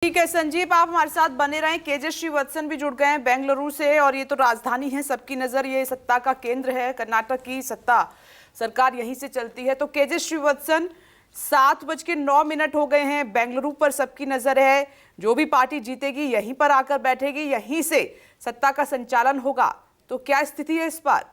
ठीक है संजीव, आप हमारे साथ बने रहें। केजे श्रीवत्सन भी जुड़ गए हैं बेंगलुरु से, और ये तो राजधानी है, सबकी नजर ये सत्ता का केंद्र है, कर्नाटक की सत्ता सरकार यहीं से चलती है। तो केजे श्रीवत्सन, 7:09 हो गए हैं, बेंगलुरु पर सबकी नजर है। जो भी पार्टी जीतेगी यहीं पर आकर बैठेगी, यहीं से सत्ता का संचालन होगा। तो क्या स्थिति है इस बार?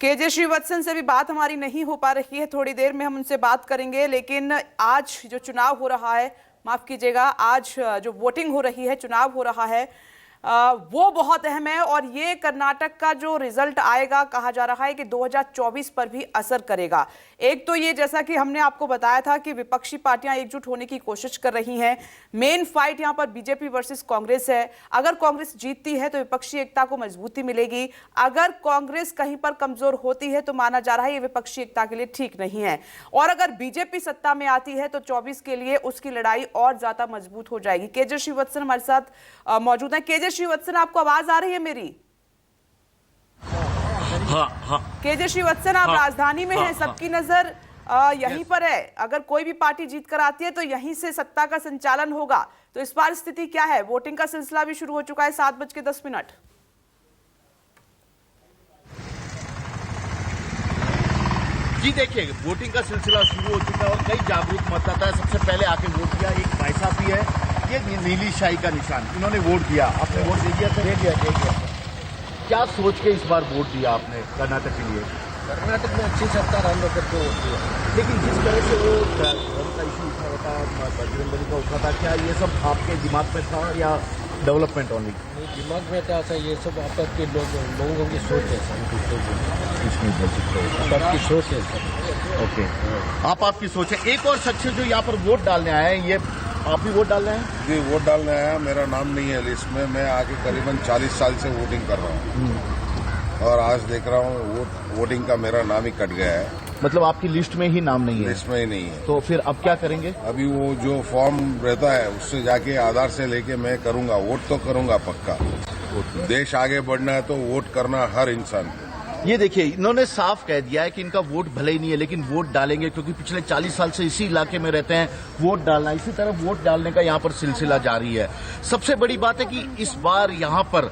केजे श्रीवत्सन से भी बात हमारी नहीं हो पा रही है, थोड़ी देर में हम उनसे बात करेंगे। लेकिन आज जो चुनाव हो रहा है, माफ कीजिएगा, आज जो वोटिंग हो रही है, चुनाव हो रहा है, वो बहुत अहम है। और ये कर्नाटक का जो रिजल्ट आएगा, कहा जा रहा है कि 2024 पर भी असर करेगा। एक तो ये, जैसा कि हमने आपको बताया था कि विपक्षी पार्टियां एकजुट होने की कोशिश कर रही हैं। मेन फाइट यहां पर बीजेपी वर्सेस कांग्रेस है। अगर कांग्रेस जीतती है तो विपक्षी एकता को मजबूती मिलेगी। अगर कांग्रेस कहीं पर कमजोर होती है तो माना जा रहा है ये विपक्षी एकता के लिए ठीक नहीं है। और अगर बीजेपी सत्ता में आती है तो 24 के लिए उसकी लड़ाई और ज्यादा मजबूत हो जाएगी। केजे श्रीवत्सन हमारे साथ मौजूद है। केजे श्रीवत्सन, आपको आवाज आ रही है मेरी? हाँ। केजे श्रीवत्सन, आप राजधानी में हैं, सबकी नजर यहीं पर है। अगर कोई भी पार्टी जीत कर आती है तो यहीं से सत्ता का संचालन होगा। तो इस बार स्थिति क्या है? वोटिंग का सिलसिला भी शुरू हो चुका है 7:10। जी देखिए, वोटिंग का सिलसिला शुरू हो चुका है और कई जागरूक मतदाता सबसे पहले आके वोट किया। एक भाई साहब भी है, ये नीली शाही का निशान, इन्होंने वोट दिया। आपने वोट दे दिया? दे दिया। क्या सोच के इस बार वोट दिया आपने कर्नाटक के लिए? कर्नाटक में अच्छी सरकार हम लोग करके वोट दिया। लेकिन जिस तरह से वो धर्म का इशू उठा होता, बजरंगबली का उठा था, क्या ये सब आपके दिमाग में था या डेवलपमेंट ओनली? दिमाग में था ये सब आपस के लोगों की सोच है, सबकी सोच है सब। ओके, आपकी सोच है। एक और शख्स जो यहाँ पर वोट डालने आए हैं, ये आप भी वोट डाल रहे हैं? जी, वोट डालने आया। मेरा नाम नहीं है लिस्ट में। मैं आके करीबन 40 साल से वोटिंग कर रहा हूँ और आज देख रहा हूँ वोटिंग का मेरा नाम ही कट गया है। मतलब आपकी लिस्ट में ही नाम नहीं है? लिस्ट में ही नहीं है। तो फिर अब क्या करेंगे? अभी वो जो फॉर्म रहता है उससे जाके आधार से लेके मैं करूंगा, वोट तो करूंगा पक्का। देश आगे बढ़ना है तो वोट करना हर इंसान को। ये देखिए, इन्होंने साफ कह दिया है कि इनका वोट भले ही नहीं है लेकिन वोट डालेंगे, क्योंकि पिछले 40 साल से इसी इलाके में रहते हैं। वोट डालना, इसी तरह वोट डालने का यहाँ पर सिलसिला जारी है। सबसे बड़ी बात है कि इस बार यहाँ पर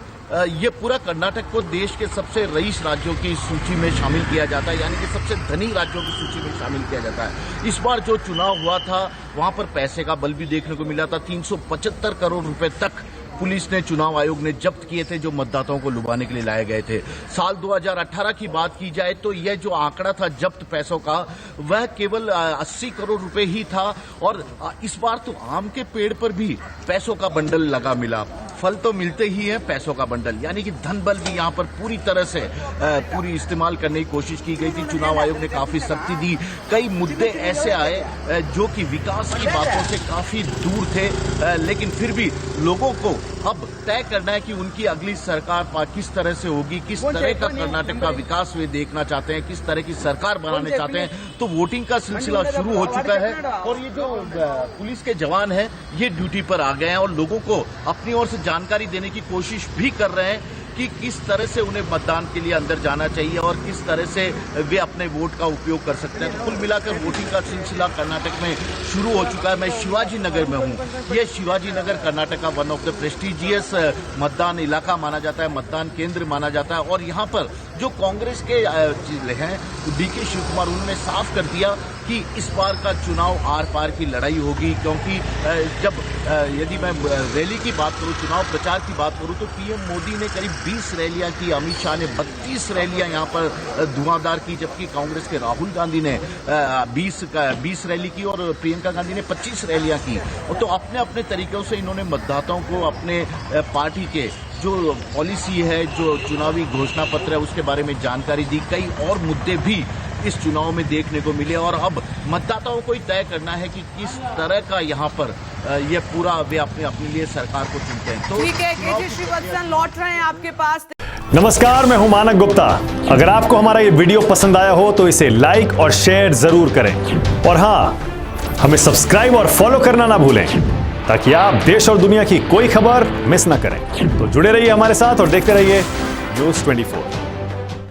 ये पूरा कर्नाटक को देश के सबसे रईस राज्यों की सूची में शामिल किया जाता है, यानी कि सबसे धनी राज्यों की सूची में शामिल किया जाता है। इस बार जो चुनाव हुआ था वहां पर पैसे का बल भी देखने को मिला था। 375 करोड़ रुपए तक पुलिस ने, चुनाव आयोग ने जब्त किए थे, जो मतदाताओं को लुभाने के लिए लाए गए थे। साल 2018 की बात की जाए तो यह जो आंकड़ा था जब्त पैसों का, वह केवल 80 करोड़ रुपए ही था। और इस बार तो आम के पेड़ पर भी पैसों का बंडल लगा मिला। फल तो मिलते ही है, पैसों का बंडल, यानी कि धन बल भी यहाँ पर पूरी तरह से पूरी इस्तेमाल करने की कोशिश की गई थी। चुनाव आयोग ने काफी सख्ती दी। कई मुद्दे ऐसे आए जो कि विकास की बातों से काफी दूर थे, लेकिन फिर भी लोगों को अब तय करना है कि उनकी अगली सरकार किस तरह से होगी, किस तरह का कर्नाटक का विकास वे देखना चाहते हैं, किस तरह की सरकार बनाने चाहते हैं। तो वोटिंग का सिलसिला शुरू हो चुका है और ये जो पुलिस के जवान हैं ये ड्यूटी पर आ गए हैं और लोगों को अपनी ओर से जानकारी देने की कोशिश भी कर रहे हैं कि किस तरह से उन्हें मतदान के लिए अंदर जाना चाहिए और किस तरह से वे अपने वोट का उपयोग कर सकते हैं। तो कुल मिलाकर वोटिंग का सिलसिला कर्नाटक में शुरू हो चुका है। मैं शिवाजी नगर में हूँ। यह शिवाजी नगर कर्नाटक का वन ऑफ द प्रेस्टिजियस मतदान इलाका माना जाता है, मतदान केंद्र माना जाता है। और यहाँ पर जो कांग्रेस के हैं डीके शिव कुमार, उन्होंने साफ कर दिया कि इस बार का चुनाव आर पार की लड़ाई होगी, क्योंकि जब यदि मैं रैली की बात करूं, चुनाव प्रचार की बात करूं, तो पीएम मोदी ने करीब 20 रैलियां की, अमित शाह ने 32 रैलियां यहां पर धुआंधार की, जबकि कांग्रेस के राहुल गांधी ने 20 रैली की और प्रियंका गांधी ने 25 रैलियां की। तो अपने अपने तरीकों से इन्होंने मतदाताओं को अपने पार्टी के जो पॉलिसी है, जो चुनावी घोषणा पत्र है, उसके बारे में जानकारी दी। कई और मुद्दे भी इस चुनाव में देखने को मिले और अब मतदाताओं को ही तय करना है कि किस तरह का यहाँ पर ये पूरा वे अपने लिए सरकार को चुनते हैं। तो ठीक है, केजे श्रीवत्सन लौट रहे हैं आपके पास। नमस्कार, मैं हूं मानक गुप्ता। अगर आपको हमारा ये वीडियो पसंद आया हो तो इसे लाइक और शेयर जरूर करें और हाँ, हमें सब्सक्राइब और फॉलो करना ना भूलें। ताकि आप देश और दुनिया की कोई खबर मिस ना करें। तो जुड़े रहिए हमारे साथ और देखते रहिए न्यूज़ 24।